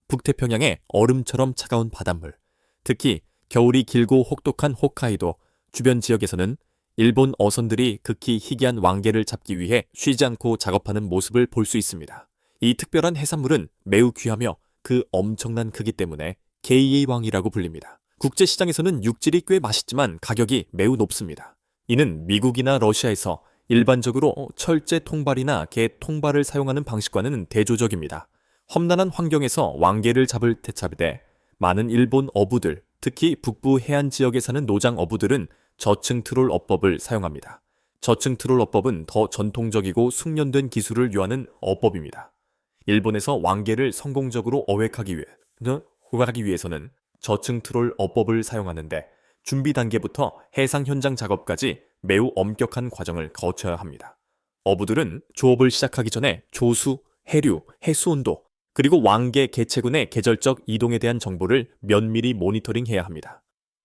북태평양의 얼음처럼 차가운 바닷물, 특히 겨울이 길고 혹독한 홋카이도 주변 지역에서는 일본 어선들이 극히 희귀한 왕개를 잡기 위해 쉬지 않고 작업하는 모습을 볼 수 있습니다. 이 특별한 해산물은 매우 귀하며 그 엄청난 크기 때문에 게이의 왕이라고 불립니다. 국제시장에서는 육질이 꽤 맛있지만 가격이 매우 높습니다. 이는 미국이나 러시아에서 일반적으로 철제 통발이나 개 통발을 사용하는 방식과는 대조적입니다. 험난한 환경에서 왕개를 잡을 때 많은 일본 어부들, 특히 북부 해안 지역에 사는 노장 어부들은 저층 트롤 어법을 사용합니다. 저층 트롤 어법은 더 전통적이고 숙련된 기술을 요하는 어법입니다. 일본에서 왕개를 성공적으로 어획하기 위해서는 저층 트롤 어법을 사용하는데 준비 단계부터 해상 현장 작업까지 매우 엄격한 과정을 거쳐야 합니다. 어부들은 조업을 시작하기 전에 조수, 해류, 해수 온도, 그리고 왕개 개체군의 계절적 이동에 대한 정보를 면밀히 모니터링해야 합니다.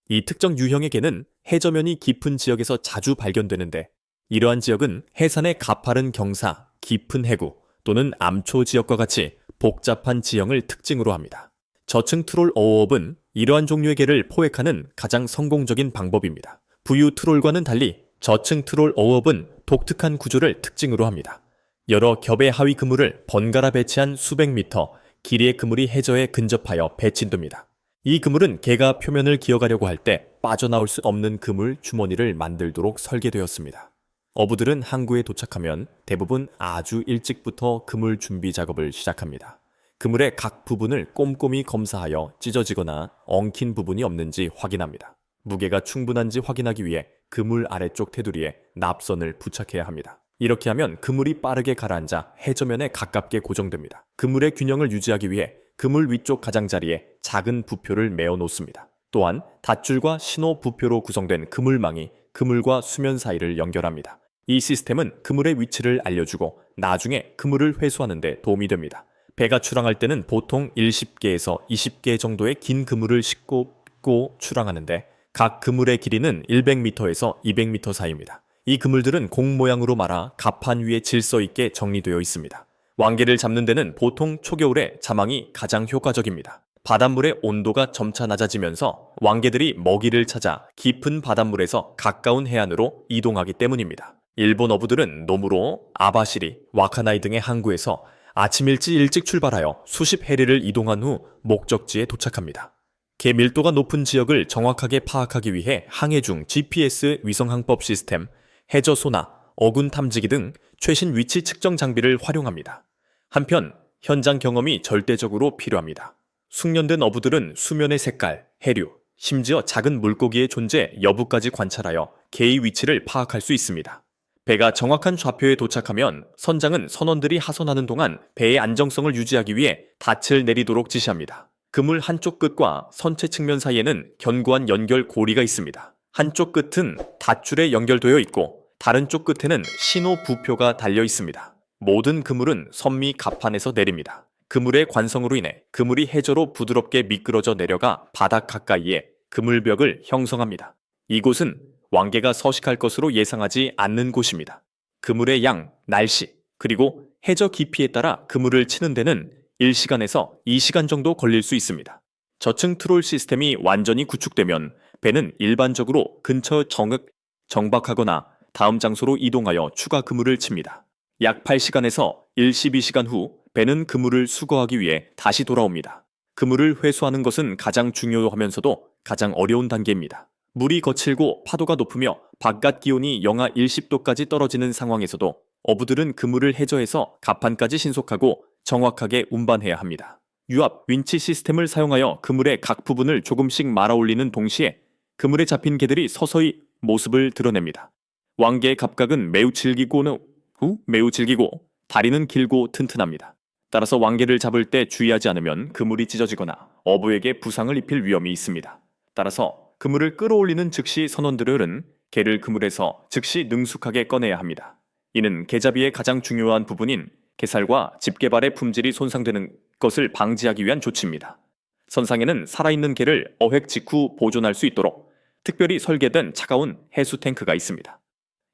이 특정 유형의 개는 해저면이 깊은 지역에서 자주 발견되는데 이러한 지역은 해산의 가파른 경사, 깊은 해구 또는 암초 지역과 같이 복잡한 지형을 특징으로 합니다. 저층 트롤 어업은 이러한 종류의 개를 포획하는 가장 성공적인 방법입니다. 부유 트롤과는 달리 저층 트롤 어업은 독특한 구조를 특징으로 합니다. 여러 겹의 하위 그물을 번갈아 배치한 수백 미터 길이의 그물이 해저에 근접하여 배치됩니다. 이 그물은 개가 표면을 기어가려고 할 때 빠져나올 수 없는 그물 주머니를 만들도록 설계되었습니다. 어부들은 항구에 도착하면 대부분 아주 일찍부터 그물 준비 작업을 시작합니다. 그물의 각 부분을 꼼꼼히 검사하여 찢어지거나 엉킨 부분이 없는지 확인합니다. 무게가 충분한지 확인하기 위해 그물 아래쪽 테두리에 납선을 부착해야 합니다. 이렇게 하면 그물이 빠르게 가라앉아 해저면에 가깝게 고정됩니다. 그물의 균형을 유지하기 위해 그물 위쪽 가장자리에 작은 부표를 메어 놓습니다. 또한 닷줄과 신호 부표로 구성된 그물망이 그물과 수면 사이를 연결합니다. 이 시스템은 그물의 위치를 알려주고 나중에 그물을 회수하는 데 도움이 됩니다. 배가 출항할 때는 보통 10개에서 20개 정도의 긴 그물을 싣고 출항하는데 각 그물의 길이는 100m에서 200m 사이입니다. 이 그물들은 공 모양으로 말아 갑판 위에 질서 있게 정리되어 있습니다. 왕개를 잡는 데는 보통 초겨울에 자망이 가장 효과적입니다. 바닷물의 온도가 점차 낮아지면서 왕개들이 먹이를 찾아 깊은 바닷물에서 가까운 해안으로 이동하기 때문입니다. 일본 어부들은 노무로, 아바시리, 와카나이 등의 항구에서 아침 일찍 출발하여 수십 해리를 이동한 후 목적지에 도착합니다. 개 밀도가 높은 지역을 정확하게 파악하기 위해 항해 중 GPS 위성항법 시스템, 해저 소나, 어군 탐지기 등 최신 위치 측정 장비를 활용합니다. 한편 현장 경험이 절대적으로 필요합니다. 숙련된 어부들은 수면의 색깔, 해류, 심지어 작은 물고기의 존재 여부까지 관찰하여 개의 위치를 파악할 수 있습니다. 배가 정확한 좌표에 도착하면 선장은 선원들이 하선하는 동안 배의 안정성을 유지하기 위해 닻을 내리도록 지시합니다. 그물 한쪽 끝과 선체 측면 사이에는 견고한 연결 고리가 있습니다. 한쪽 끝은 닷줄에 연결되어 있고 다른 쪽 끝에는 신호 부표가 달려 있습니다. 모든 그물은 선미 갑판에서 내립니다. 그물의 관성으로 인해 그물이 해저로 부드럽게 미끄러져 내려가 바닥 가까이에 그물벽을 형성합니다. 이곳은 왕개가 서식할 것으로 예상하지 않는 곳입니다. 그물의 양, 날씨, 그리고 해저 깊이에 따라 그물을 치는 데는 1시간에서 2시간 정도 걸릴 수 있습니다. 저층 트롤 시스템이 완전히 구축되면 배는 일반적으로 근처 정박하거나 다음 장소로 이동하여 추가 그물을 칩니다. 약 8시간에서 12시간 후 배는 그물을 수거하기 위해 다시 돌아옵니다. 그물을 회수하는 것은 가장 중요하면서도 가장 어려운 단계입니다. 물이 거칠고 파도가 높으며 바깥 기온이 영하 10도까지 떨어지는 상황에서도 어부들은 그물을 해저에서 갑판까지 신속하고 정확하게 운반해야 합니다. 유압, 윈치 시스템을 사용하여 그물의 각 부분을 조금씩 말아 올리는 동시에 그물에 잡힌 개들이 서서히 모습을 드러냅니다. 왕개의 갑각은 매우 질기고 다리는 길고 튼튼합니다. 따라서 왕개를 잡을 때 주의하지 않으면 그물이 찢어지거나 어부에게 부상을 입힐 위험이 있습니다. 따라서 그물을 끌어올리는 즉시 선원들은 개를 그물에서 즉시 능숙하게 꺼내야 합니다. 이는 개잡이의 가장 중요한 부분인 개살과 집게발의 품질이 손상되는 것을 방지하기 위한 조치입니다. 선상에는 살아있는 개를 어획 직후 보존할 수 있도록 특별히 설계된 차가운 해수 탱크가 있습니다.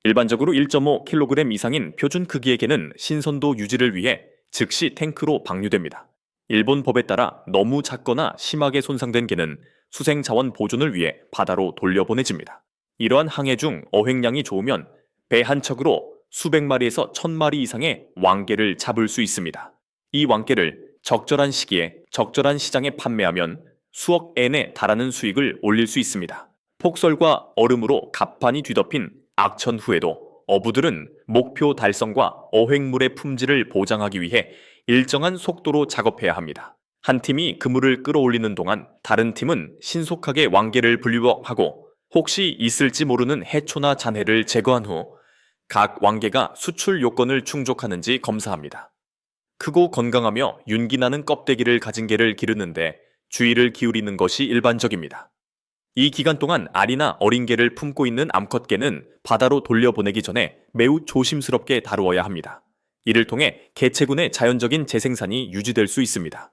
일반적으로 1.5kg 이상인 표준 크기의 개는 신선도 유지를 위해 즉시 탱크로 방류됩니다. 일본 법에 따라 너무 작거나 심하게 손상된 개는 수생 자원 보존을 위해 바다로 돌려보내집니다. 이러한 항해 중 어획량이 좋으면 배 한 척으로 수백 마리에서 1000마리 이상의 왕개를 잡을 수 있습니다. 이 왕개를 적절한 시기에 적절한 시장에 판매하면 수억 엔에 달하는 수익을 올릴 수 있습니다. 폭설과 얼음으로 갑판이 뒤덮인 악천 후에도 어부들은 목표 달성과 어획물의 품질을 보장하기 위해 일정한 속도로 작업해야 합니다. 한 팀이 그물을 끌어올리는 동안 다른 팀은 신속하게 왕개를 분류하고 혹시 있을지 모르는 해초나 잔해를 제거한 후 각 왕개가 수출 요건을 충족하는지 검사합니다. 크고 건강하며 윤기 나는 껍데기를 가진 개를 기르는데 주의를 기울이는 것이 일반적입니다. 이 기간 동안 알이나 어린 개를 품고 있는 암컷 개는 바다로 돌려보내기 전에 매우 조심스럽게 다루어야 합니다. 이를 통해 개체군의 자연적인 재생산이 유지될 수 있습니다.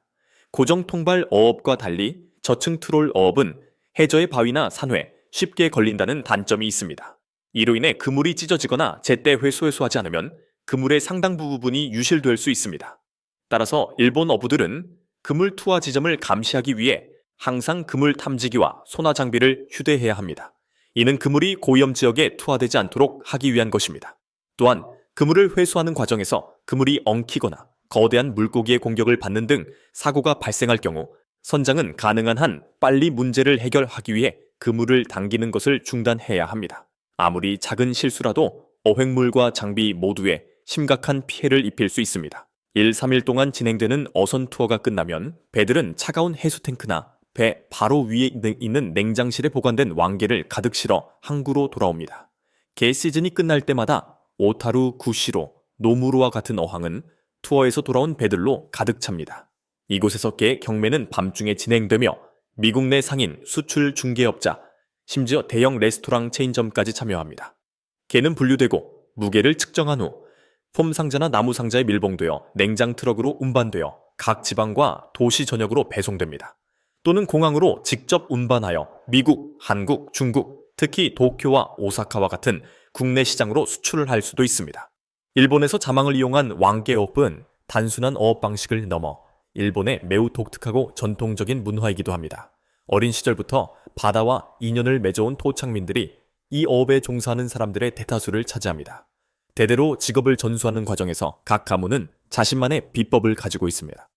고정 통발 어업과 달리 저층 트롤 어업은 해저의 바위나 산회, 쉽게 걸린다는 단점이 있습니다. 이로 인해 그물이 찢어지거나 제때 회수하지 않으면 그물의 상당 부분이 유실될 수 있습니다. 따라서 일본 어부들은 그물 투하 지점을 감시하기 위해 항상 그물 탐지기와 소나 장비를 휴대해야 합니다. 이는 그물이 고위험 지역에 투하되지 않도록 하기 위한 것입니다. 또한 그물을 회수하는 과정에서 그물이 엉키거나 거대한 물고기의 공격을 받는 등 사고가 발생할 경우 선장은 가능한 한 빨리 문제를 해결하기 위해 그물을 당기는 것을 중단해야 합니다. 아무리 작은 실수라도 어획물과 장비 모두에 심각한 피해를 입힐 수 있습니다. 1, 3일 동안 진행되는 어선 투어가 끝나면 배들은 차가운 해수탱크나 배 바로 위에 있는 냉장실에 보관된 왕개를 가득 실어 항구로 돌아옵니다. 개 시즌이 끝날 때마다 오타루, 구시로, 노무로와 같은 어항은 투어에서 돌아온 배들로 가득 찹니다. 이곳에서 개 경매는 밤중에 진행되며 미국 내 상인, 수출 중개업자, 심지어 대형 레스토랑 체인점까지 참여합니다. 개는 분류되고 무게를 측정한 후 폼 상자나 나무 상자에 밀봉되어 냉장 트럭으로 운반되어 각 지방과 도시 전역으로 배송됩니다. 또는 공항으로 직접 운반하여 미국, 한국, 중국, 특히 도쿄와 오사카와 같은 국내 시장으로 수출을 할 수도 있습니다. 일본에서 자망을 이용한 왕개어업은 단순한 어업 방식을 넘어 일본의 매우 독특하고 전통적인 문화이기도 합니다. 어린 시절부터 바다와 인연을 맺어온 토착민들이 이 어업에 종사하는 사람들의 대다수를 차지합니다. 대대로 직업을 전수하는 과정에서 각 가문은 자신만의 비법을 가지고 있습니다.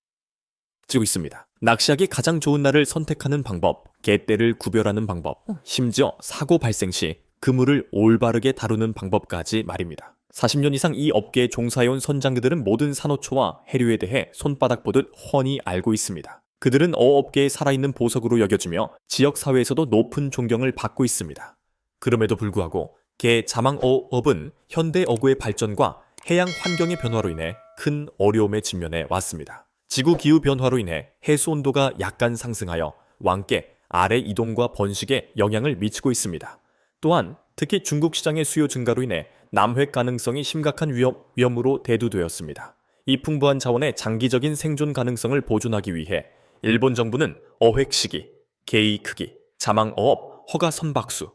낚시하기 가장 좋은 날을 선택하는 방법, 개떼를 구별하는 방법, 심지어 사고 발생 시 그물을 올바르게 다루는 방법까지 말입니다. 40년 이상 이 업계에 종사해온 선장들은 모든 산호초와 해류에 대해 손바닥 보듯 훤히 알고 있습니다. 그들은 어업계의 살아있는 보석으로 여겨지며 지역사회에서도 높은 존경을 받고 있습니다. 그럼에도 불구하고 개 자망어업은 현대 어구의 발전과 해양 환경의 변화로 인해 큰 어려움에 직면해 왔습니다. 지구 기후 변화로 인해 해수 온도가 약간 상승하여 왕개, 아래 이동과 번식에 영향을 미치고 있습니다. 또한 특히 중국 시장의 수요 증가로 인해 남획 가능성이 심각한 위험으로 대두되었습니다. 이 풍부한 자원의 장기적인 생존 가능성을 보존하기 위해 일본 정부는 어획 시기, 개의 크기, 자망어업, 허가 선박수,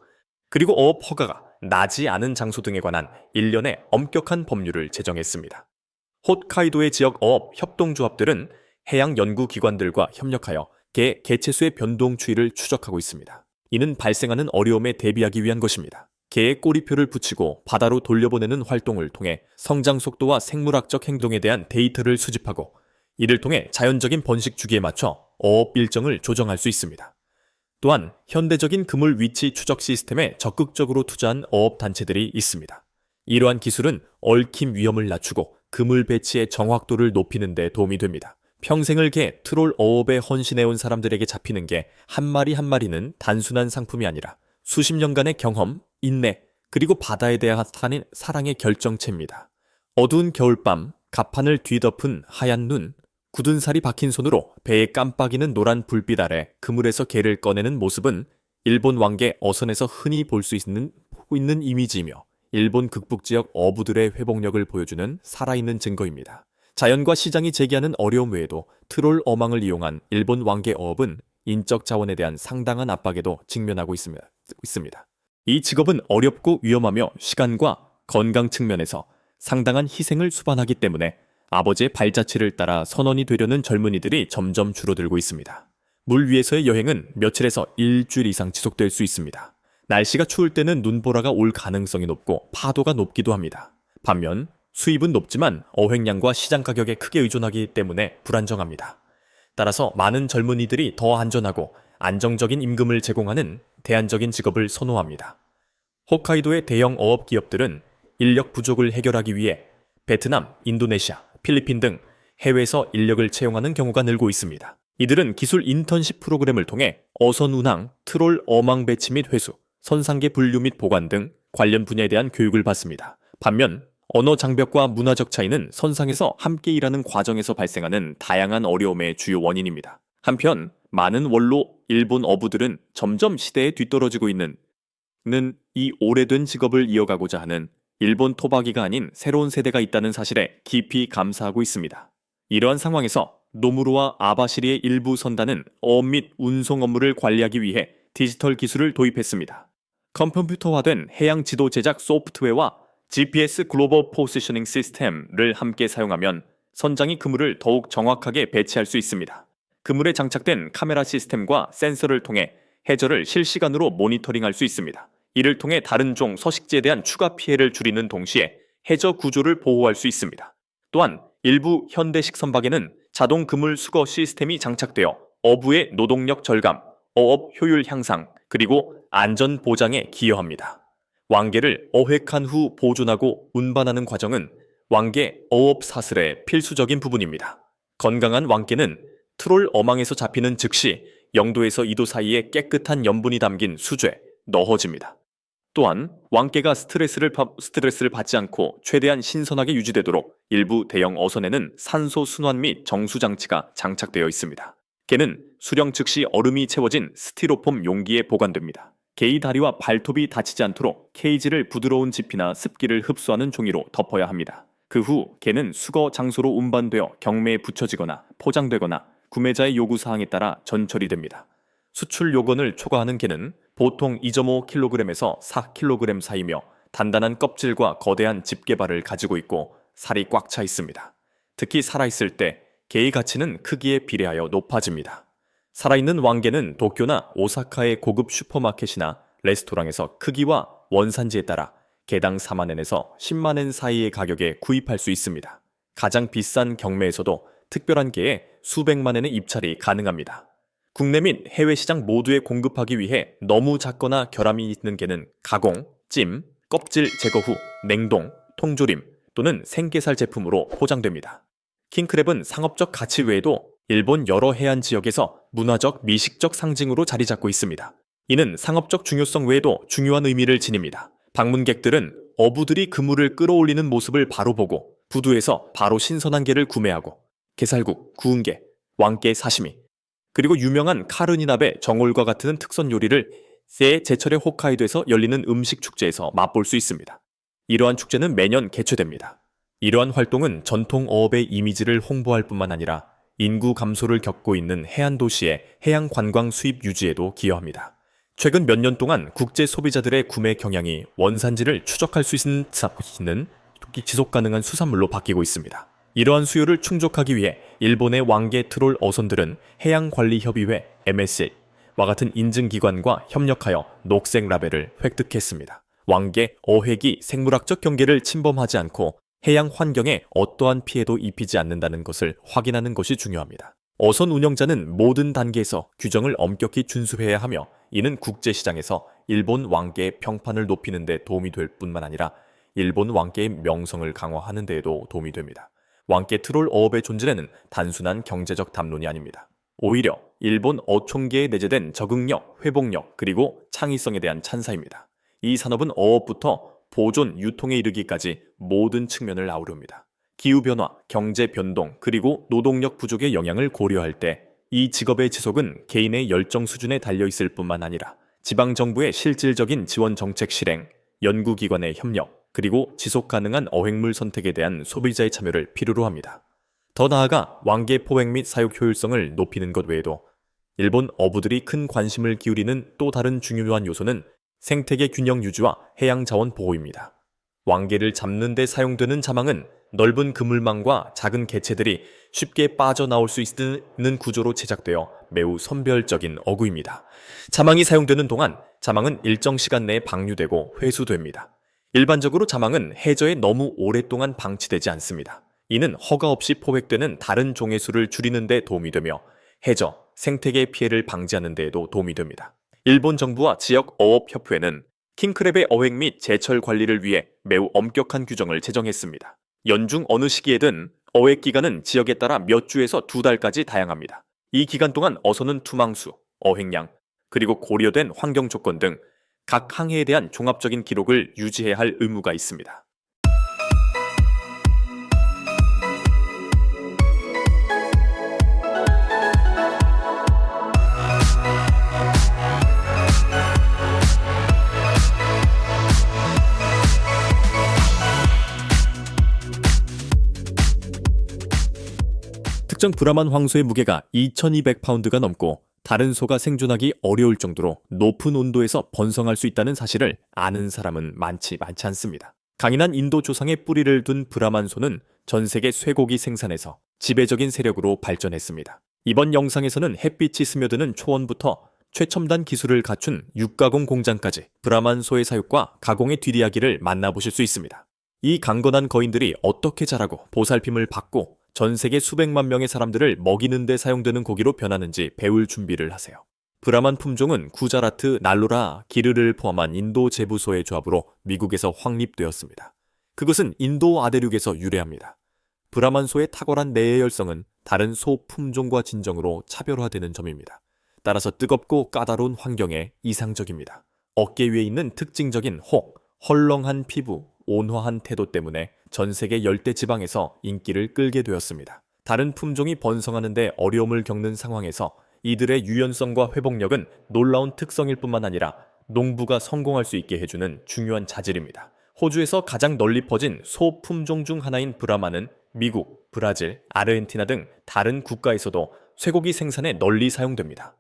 그리고 어업 허가가 나지 않은 장소 등에 관한 일련의 엄격한 법률을 제정했습니다. 홋카이도의 지역 어업 협동조합들은 해양 연구기관들과 협력하여 개 개체수의 변동 추이를 추적하고 있습니다. 이는 발생하는 어려움에 대비하기 위한 것입니다. 개의 꼬리표를 붙이고 바다로 돌려보내는 활동을 통해 성장 속도와 생물학적 행동에 대한 데이터를 수집하고 이를 통해 자연적인 번식 주기에 맞춰 어업 일정을 조정할 수 있습니다. 또한 현대적인 그물 위치 추적 시스템에 적극적으로 투자한 어업 단체들이 있습니다. 이러한 기술은 얽힘 위험을 낮추고 그물 배치의 정확도를 높이는 데 도움이 됩니다. 평생을 개, 트롤 어업에 헌신해온 사람들에게 잡히는 게 한 마리 한 마리는 단순한 상품이 아니라 수십 년간의 경험, 인내, 그리고 바다에 대한 사랑의 결정체입니다. 어두운 겨울밤, 갑판을 뒤덮은 하얀 눈, 굳은 살이 박힌 손으로 배에 깜빡이는 노란 불빛 아래 그물에서 개를 꺼내는 모습은 일본 왕개 어선에서 흔히 볼 수 있는 이미지이며 일본 극북지역 어부들의 회복력을 보여주는 살아있는 증거입니다. 자연과 시장이 제기하는 어려움 외에도 트롤 어망을 이용한 일본 왕개 어업은 인적 자원에 대한 상당한 압박에도 직면하고 있습니다. 이 직업은 어렵고 위험하며 시간과 건강 측면에서 상당한 희생을 수반하기 때문에 아버지의 발자취를 따라 선원이 되려는 젊은이들이 점점 줄어들고 있습니다. 물 위에서의 여행은 며칠에서 일주일 이상 지속될 수 있습니다. 날씨가 추울 때는 눈보라가 올 가능성이 높고 파도가 높기도 합니다. 반면 수입은 높지만 어획량과 시장 가격에 크게 의존하기 때문에 불안정합니다. 따라서 많은 젊은이들이 더 안전하고 안정적인 임금을 제공하는 대안적인 직업을 선호합니다. 홋카이도의 대형 어업 기업들은 인력 부족을 해결하기 위해 베트남, 인도네시아, 필리핀 등 해외에서 인력을 채용하는 경우가 늘고 있습니다. 이들은 기술 인턴십 프로그램을 통해 어선 운항, 트롤 어망 배치 및 회수, 선상계 분류 및 보관 등 관련 분야에 대한 교육을 받습니다. 반면 언어 장벽과 문화적 차이는 선상에서 함께 일하는 과정에서 발생하는 다양한 어려움의 주요 원인입니다. 한편 많은 원로 일본 어부들은 점점 시대에 뒤떨어지고 있는 이 오래된 직업을 이어가고자 하는 일본 토박이가 아닌 새로운 세대가 있다는 사실에 깊이 감사하고 있습니다. 이러한 상황에서 노무로와 아바시리의 일부 선단은 어업 및 운송 업무를 관리하기 위해 디지털 기술을 도입했습니다. 컴퓨터화된 해양 지도 제작 소프트웨어와 GPS 글로벌 포지셔닝 시스템을 함께 사용하면 선장이 그물을 더욱 정확하게 배치할 수 있습니다. 그물에 장착된 카메라 시스템과 센서를 통해 해저를 실시간으로 모니터링할 수 있습니다. 이를 통해 다른 종 서식지에 대한 추가 피해를 줄이는 동시에 해저 구조를 보호할 수 있습니다. 또한 일부 현대식 선박에는 자동 그물 수거 시스템이 장착되어 어부의 노동력 절감, 어업 효율 향상, 그리고 안전 보장에 기여합니다. 왕개를 어획한 후 보존하고 운반하는 과정은 왕개 어업 사슬의 필수적인 부분입니다. 건강한 왕개는 트롤 어망에서 잡히는 즉시 0도에서 2도 사이에 깨끗한 염분이 담긴 수조에 넣어집니다. 또한 왕개가 스트레스를 받지 않고 최대한 신선하게 유지되도록 일부 대형 어선에는 산소 순환 및 정수 장치가 장착되어 있습니다. 개는 수령 즉시 얼음이 채워진 스티로폼 용기에 보관됩니다. 개의 다리와 발톱이 다치지 않도록 케이지를 부드러운 지피나 습기를 흡수하는 종이로 덮어야 합니다. 그 후 개는 수거 장소로 운반되어 경매에 붙여지거나 포장되거나 구매자의 요구사항에 따라 전처리됩니다. 수출 요건을 초과하는 개는 보통 2.5kg에서 4kg 사이며 단단한 껍질과 거대한 집게발을 가지고 있고 살이 꽉 차 있습니다. 특히 살아있을 때 개의 가치는 크기에 비례하여 높아집니다. 살아있는 왕개는 도쿄나 오사카의 고급 슈퍼마켓이나 레스토랑에서 크기와 원산지에 따라 개당 4만엔에서 10만엔 사이의 가격에 구입할 수 있습니다. 가장 비싼 경매에서도 특별한 개에 수백만엔의 입찰이 가능합니다. 국내 및 해외 시장 모두에 공급하기 위해 너무 작거나 결함이 있는 개는 가공, 찜, 껍질 제거 후 냉동, 통조림 또는 생게살 제품으로 포장됩니다. 킹크랩은 상업적 가치 외에도 일본 여러 해안 지역에서 문화적, 미식적 상징으로 자리 잡고 있습니다. 이는 상업적 중요성 외에도 중요한 의미를 지닙니다. 방문객들은 어부들이 그물을 끌어올리는 모습을 바로 보고 부두에서 바로 신선한 게를 구매하고 게살국, 구운 게, 왕게 사시미, 그리고 유명한 카르니나베 정올과 같은 특선 요리를 새 제철의 홋카이도에서 열리는 음식 축제에서 맛볼 수 있습니다. 이러한 축제는 매년 개최됩니다. 이러한 활동은 전통 어업의 이미지를 홍보할 뿐만 아니라 인구 감소를 겪고 있는 해안 도시의 해양 관광 수입 유지에도 기여합니다. 최근 몇 년 동안 국제 소비자들의 구매 경향이 원산지를 추적할 수 있는 지속 가능한 수산물로 바뀌고 있습니다. 이러한 수요를 충족하기 위해 일본의 왕개 트롤 어선들은 해양관리협의회 MSA와 같은 인증기관과 협력하여 녹색 라벨을 획득했습니다. 왕개 어획이 생물학적 경계를 침범하지 않고 해양 환경에 어떠한 피해도 입히지 않는다는 것을 확인하는 것이 중요합니다. 어선 운영자는 모든 단계에서 규정을 엄격히 준수해야 하며 이는 국제시장에서 일본 왕개의 평판을 높이는 데 도움이 될 뿐만 아니라 일본 왕개의 명성을 강화하는 데에도 도움이 됩니다. 왕개 트롤 어업의 존재는 단순한 경제적 담론이 아닙니다. 오히려 일본 어촌계에 내재된 적응력, 회복력, 그리고 창의성에 대한 찬사입니다. 이 산업은 어업부터 보존, 유통에 이르기까지 모든 측면을 아우릅니다. 기후변화, 경제 변동, 그리고 노동력 부족의 영향을 고려할 때 이 직업의 지속은 개인의 열정 수준에 달려있을 뿐만 아니라 지방정부의 실질적인 지원 정책 실행, 연구기관의 협력, 그리고 지속 가능한 어획물 선택에 대한 소비자의 참여를 필요로 합니다. 더 나아가 왕개 포획 및 사육 효율성을 높이는 것 외에도 일본 어부들이 큰 관심을 기울이는 또 다른 중요한 요소는 생태계 균형 유지와 해양 자원 보호입니다. 왕개를 잡는 데 사용되는 자망은 넓은 그물망과 작은 개체들이 쉽게 빠져나올 수 있는 구조로 제작되어 매우 선별적인 어구입니다. 자망이 사용되는 동안 자망은 일정 시간 내에 방류되고 회수됩니다. 일반적으로 자망은 해저에 너무 오랫동안 방치되지 않습니다. 이는 허가 없이 포획되는 다른 종의 수를 줄이는 데 도움이 되며 해저, 생태계 피해를 방지하는 데에도 도움이 됩니다. 일본 정부와 지역 어업협회는 킹크랩의 어획 및 제철 관리를 위해 매우 엄격한 규정을 제정했습니다. 연중 어느 시기에든 어획 기간은 지역에 따라 몇 주에서 2달까지 다양합니다. 이 기간 동안 어선은 투망수, 어획량, 그리고 고려된 환경 조건 등 각 항해에 대한 종합적인 기록을 유지해야 할 의무가 있습니다. 특정 브라만 황소의 무게가 2200파운드가 넘고 다른 소가 생존하기 어려울 정도로 높은 온도에서 번성할 수 있다는 사실을 아는 사람은 많지 않습니다. 강인한 인도 조상의 뿌리를 둔 브라만 소는 전 세계 쇠고기 생산에서 지배적인 세력으로 발전했습니다. 이번 영상에서는 햇빛이 스며드는 초원부터 최첨단 기술을 갖춘 육가공 공장까지 브라만 소의 사육과 가공의 뒷이야기를 만나보실 수 있습니다. 이 강건한 거인들이 어떻게 자라고 보살핌을 받고 전 세계 수백만 명의 사람들을 먹이는 데 사용되는 고기로 변하는지 배울 준비를 하세요. 브라만 품종은 구자라트, 날로라, 기르를 포함한 인도 제부소의 조합으로 미국에서 확립되었습니다. 그것은 인도 아대륙에서 유래합니다. 브라만 소의 탁월한 내열성은 다른 소 품종과 진정으로 차별화되는 점입니다. 따라서 뜨겁고 까다로운 환경에 이상적입니다. 어깨 위에 있는 특징적인 헐렁한 피부, 온화한 태도 때문에 전 세계 열대 지방에서 인기를 끌게 되었습니다. 다른 품종이 번성하는 데 어려움을 겪는 상황에서 이들의 유연성과 회복력은 놀라운 특성일 뿐만 아니라 농부가 성공할 수 있게 해주는 중요한 자질입니다. 호주에서 가장 널리 퍼진 소 품종 중 하나인 브라마는 미국, 브라질, 아르헨티나 등 다른 국가에서도 쇠고기 생산에 널리 사용됩니다.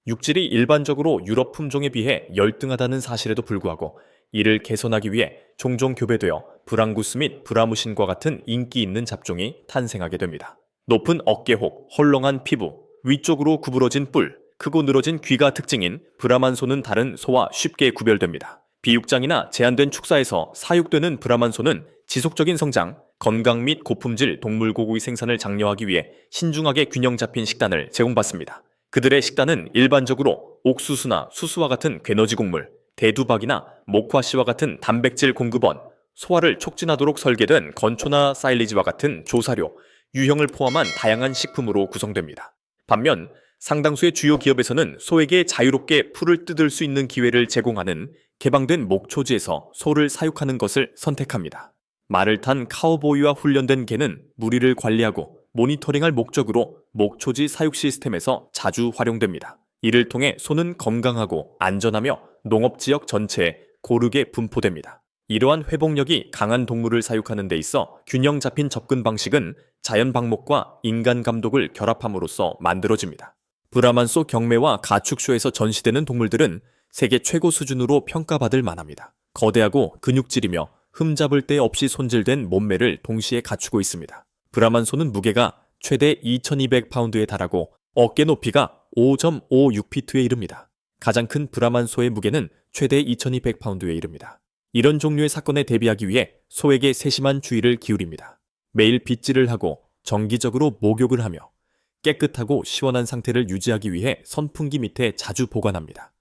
육질이 일반적으로 유럽 품종에 비해 열등하다는 사실에도 불구하고 이를 개선하기 위해 종종 교배되어 브랑구스 및 브라무신과 같은 인기 있는 잡종이 탄생하게 됩니다. 높은 어깨혹, 헐렁한 피부, 위쪽으로 구부러진 뿔, 크고 늘어진 귀가 특징인 브라만 소는 다른 소와 쉽게 구별됩니다. 비육장이나 제한된 축사에서 사육되는 브라만 소는 지속적인 성장, 건강 및 고품질 동물 고기 생산을 장려하기 위해 신중하게 균형 잡힌 식단을 제공받습니다. 그들의 식단은 일반적으로 옥수수나 수수와 같은 괴너지 곡물, 대두박이나 목화씨와 같은 단백질 공급원, 소화를 촉진하도록 설계된 건초나 사일리지와 같은 조사료, 유형을 포함한 다양한 식품으로 구성됩니다. 반면 상당수의 주요 기업에서는 소에게 자유롭게 풀을 뜯을 수 있는 기회를 제공하는 개방된 목초지에서 소를 사육하는 것을 선택합니다. 말을 탄 카우보이와 훈련된 개는 무리를 관리하고 모니터링할 목적으로 목초지 사육 시스템에서 자주 활용됩니다. 이를 통해 소는 건강하고 안전하며 농업지역 전체에 고르게 분포됩니다. 이러한 회복력이 강한 동물을 사육하는 데 있어 균형 잡힌 접근 방식은 자연 방목과 인간 감독을 결합함으로써 만들어집니다. 브라만소 경매와 가축쇼에서 전시되는 동물들은 세계 최고 수준으로 평가받을 만합니다. 거대하고 근육질이며 흠잡을 데 없이 손질된 몸매를 동시에 갖추고 있습니다. 브라만소는 무게가 최대 2200파운드에 달하고 어깨 높이가 5.56피트에 이릅니다. 가장 큰 브라만소의 무게는 최대 2200파운드에 이릅니다. 이런 종류의 사건에 대비하기 위해 소에게 세심한 주의를 기울입니다. 매일 빗질을 하고 정기적으로 목욕을 하며 깨끗하고 시원한 상태를 유지하기 위해 선풍기 밑에 자주 보관합니다.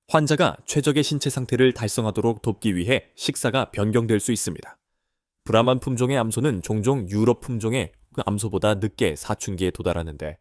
환자가 최적의 신체 상태를 달성하도록 돕기 위해 식사가 변경될 수 있습니다. 브라만 품종의 암소는 종종 유럽 품종의 암소보다 늦게 사춘기에 도달하는데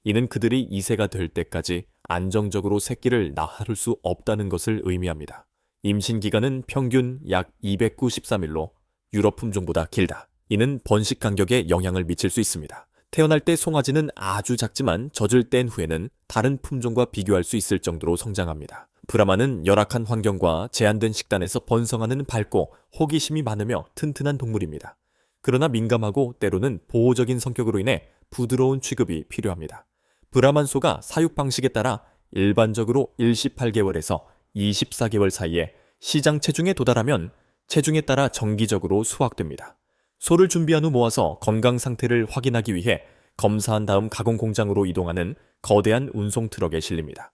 이는 그들이 2세가 될 때까지 안정적으로 새끼를 낳을 수 없다는 것을 의미합니다. 임신 기간은 평균 약 293일로 유럽 품종보다 길다. 이는 번식 간격에 영향을 미칠 수 있습니다. 태어날 때 송아지는 아주 작지만 젖을 뗀 후에는 다른 품종과 비교할 수 있을 정도로 성장합니다. 브라마는 열악한 환경과 제한된 식단에서 번성하는 밝고 호기심이 많으며 튼튼한 동물입니다. 그러나 민감하고 때로는 보호적인 성격으로 인해 부드러운 취급이 필요합니다. 브라만 소가 사육 방식에 따라 일반적으로 18개월에서 24개월 사이에 시장 체중에 도달하면 체중에 따라 정기적으로 수확됩니다. 소를 준비한 후 모아서 건강 상태를 확인하기 위해 검사한 다음 가공 공장으로 이동하는 거대한 운송 트럭에 실립니다.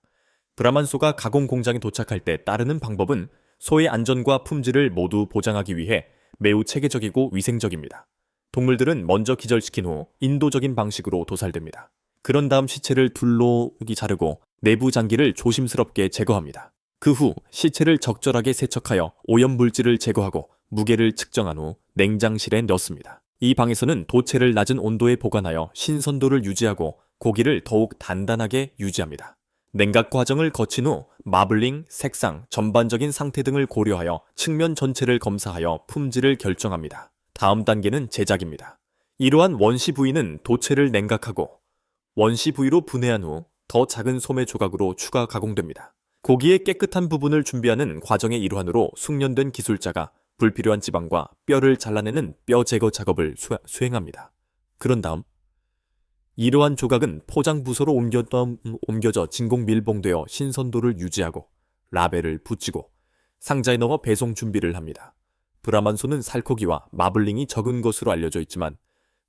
브라만 소가 가공 공장에 도착할 때 따르는 방법은 소의 안전과 품질을 모두 보장하기 위해 매우 체계적이고 위생적입니다. 동물들은 먼저 기절시킨 후 인도적인 방식으로 도살됩니다. 그런 다음 시체를 둘러기 자르고 내부 장기를 조심스럽게 제거합니다. 그 후 시체를 적절하게 세척하여 오염물질을 제거하고 무게를 측정한 후 냉장실에 넣습니다. 이 방에서는 도체를 낮은 온도에 보관하여 신선도를 유지하고 고기를 더욱 단단하게 유지합니다. 냉각 과정을 거친 후 마블링, 색상, 전반적인 상태 등을 고려하여 측면 전체를 검사하여 품질을 결정합니다. 다음 단계는 제작입니다. 이러한 원시 부위는 도체를 냉각하고 원시 부위로 분해한 후 더 작은 소매 조각으로 추가 가공됩니다. 고기의 깨끗한 부분을 준비하는 과정의 일환으로 숙련된 기술자가 불필요한 지방과 뼈를 잘라내는 뼈 제거 작업을 수행합니다. 그런 다음 이러한 조각은 포장 부서로 옮겨져 진공 밀봉되어 신선도를 유지하고 라벨을 붙이고 상자에 넣어 배송 준비를 합니다. 브라만 소는 살코기와 마블링이 적은 것으로 알려져 있지만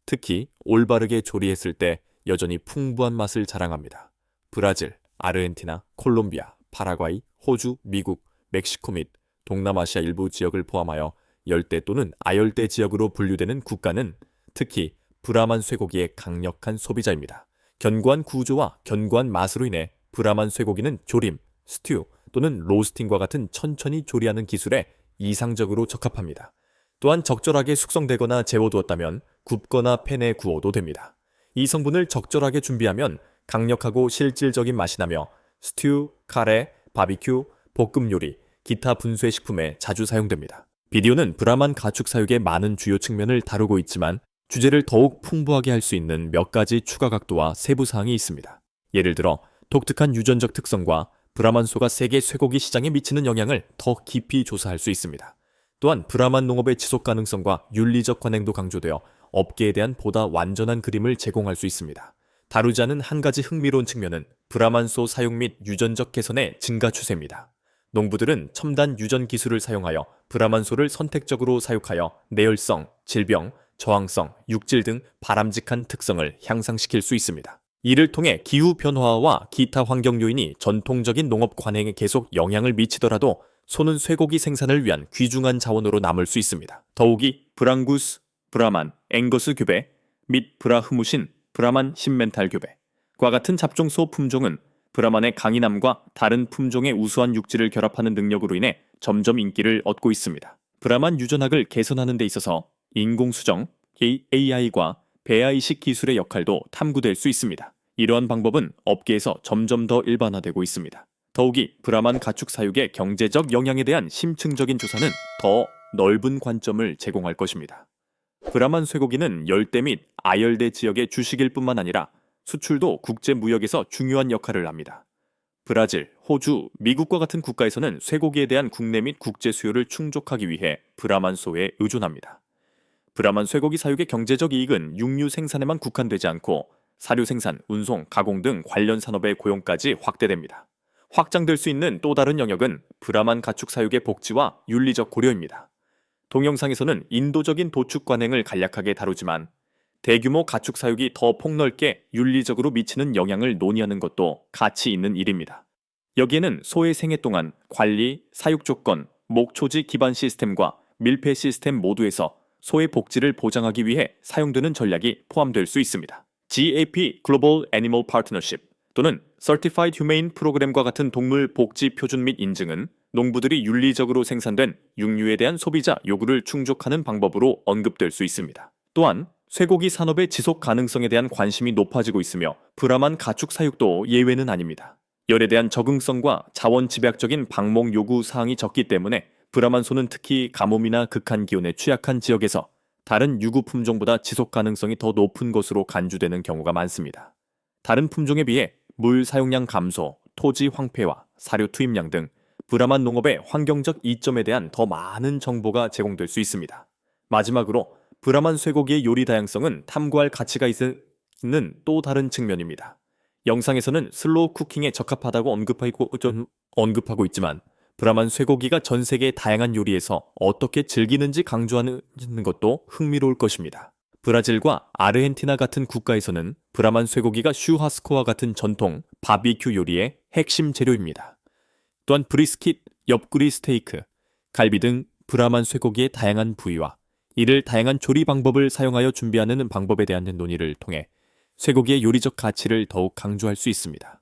특히 올바르게 조리했을 때 여전히 풍부한 맛을 자랑합니다. 브라질, 아르헨티나, 콜롬비아, 파라과이, 호주, 미국, 멕시코 및 동남아시아 일부 지역을 포함하여 열대 또는 아열대 지역으로 분류되는 국가는 특히 브라만 쇠고기의 강력한 소비자입니다. 견고한 구조와 견고한 맛으로 인해 브라만 쇠고기는 조림, 스튜 또는 로스팅과 같은 천천히 조리하는 기술에 이상적으로 적합합니다. 또한 적절하게 숙성되거나 재워두었다면 굽거나 팬에 구워도 됩니다. 이 성분을 적절하게 준비하면 강력하고 실질적인 맛이 나며 스튜, 카레, 바비큐, 볶음 요리, 기타 분쇄 식품에 자주 사용됩니다. 비디오는 브라만 가축 사육의 많은 주요 측면을 다루고 있지만 주제를 더욱 풍부하게 할 수 있는 몇 가지 추가 각도와 세부 사항이 있습니다. 예를 들어 독특한 유전적 특성과 브라만 소가 세계 쇠고기 시장에 미치는 영향을 더 깊이 조사할 수 있습니다. 또한 브라만 농업의 지속 가능성과 윤리적 관행도 강조되어 업계에 대한 보다 완전한 그림을 제공할 수 있습니다. 다루지 않은 한 가지 흥미로운 측면은 브라만 소 사육 및 유전적 개선의 증가 추세입니다. 농부들은 첨단 유전 기술을 사용하여 브라만 소를 선택적으로 사육하여 내열성, 질병, 저항성, 육질 등 바람직한 특성을 향상시킬 수 있습니다. 이를 통해 기후 변화와 기타 환경 요인이 전통적인 농업 관행에 계속 영향을 미치더라도 소는 쇠고기 생산을 위한 귀중한 자원으로 남을 수 있습니다. 더욱이 브랑구스, 브라만, 앵거스 교배 및 브라흐무신, 브라만 신멘탈 교배과 같은 잡종소 품종은 브라만의 강인함과 다른 품종의 우수한 육질을 결합하는 능력으로 인해 점점 인기를 얻고 있습니다. 브라만 유전학을 개선하는 데 있어서 인공수정, AI과 배아이식 기술의 역할도 탐구될 수 있습니다. 이러한 방법은 업계에서 점점 더 일반화되고 있습니다. 더욱이 브라만 가축 사육의 경제적 영향에 대한 심층적인 조사는 더 넓은 관점을 제공할 것입니다. 브라만 쇠고기는 열대 및 아열대 지역의 주식일 뿐만 아니라 수출도 국제 무역에서 중요한 역할을 합니다. 브라질, 호주, 미국과 같은 국가에서는 쇠고기에 대한 국내 및 국제 수요를 충족하기 위해 브라만 소에 의존합니다. 브라만 쇠고기 사육의 경제적 이익은 육류 생산에만 국한되지 않고 사료 생산, 운송, 가공 등 관련 산업의 고용까지 확대됩니다. 확장될 수 있는 또 다른 영역은 브라만 가축 사육의 복지와 윤리적 고려입니다. 동영상에서는 인도적인 도축 관행을 간략하게 다루지만 대규모 가축 사육이 더 폭넓게 윤리적으로 미치는 영향을 논의하는 것도 가치 있는 일입니다. 여기에는 소의 생애 동안 관리, 사육 조건, 목초지 기반 시스템과 밀폐 시스템 모두에서 소의 복지를 보장하기 위해 사용되는 전략이 포함될 수 있습니다. GAP Global Animal Partnership 또는 Certified Humane 프로그램과 같은 동물 복지 표준 및 인증은 농부들이 윤리적으로 생산된 육류에 대한 소비자 요구를 충족하는 방법으로 언급될 수 있습니다. 또한 쇠고기 산업의 지속 가능성에 대한 관심이 높아지고 있으며 브라만 가축 사육도 예외는 아닙니다. 열에 대한 적응성과 자원 집약적인 방목 요구 사항이 적기 때문에 브라만 소는 특히 가뭄이나 극한 기온에 취약한 지역에서 다른 유구 품종보다 지속 가능성이 더 높은 것으로 간주되는 경우가 많습니다. 다른 품종에 비해 물 사용량 감소, 토지 황폐화, 사료 투입량 등 브라만 농업의 환경적 이점에 대한 더 많은 정보가 제공될 수 있습니다. 마지막으로 브라만 쇠고기의 요리 다양성은 탐구할 가치가 있는 또 다른 측면입니다. 영상에서는 슬로우 쿠킹에 적합하다고 언급하고 있지만 브라만 쇠고기가 전 세계 다양한 요리에서 어떻게 즐기는지 강조하는 것도 흥미로울 것입니다. 브라질과 아르헨티나 같은 국가에서는 브라만 쇠고기가 슈하스코와 같은 전통 바비큐 요리의 핵심 재료입니다. 또한 브리스킷, 옆구리 스테이크, 갈비 등 브라만 쇠고기의 다양한 부위와 이를 다양한 조리 방법을 사용하여 준비하는 방법에 대한 논의를 통해 쇠고기의 요리적 가치를 더욱 강조할 수 있습니다.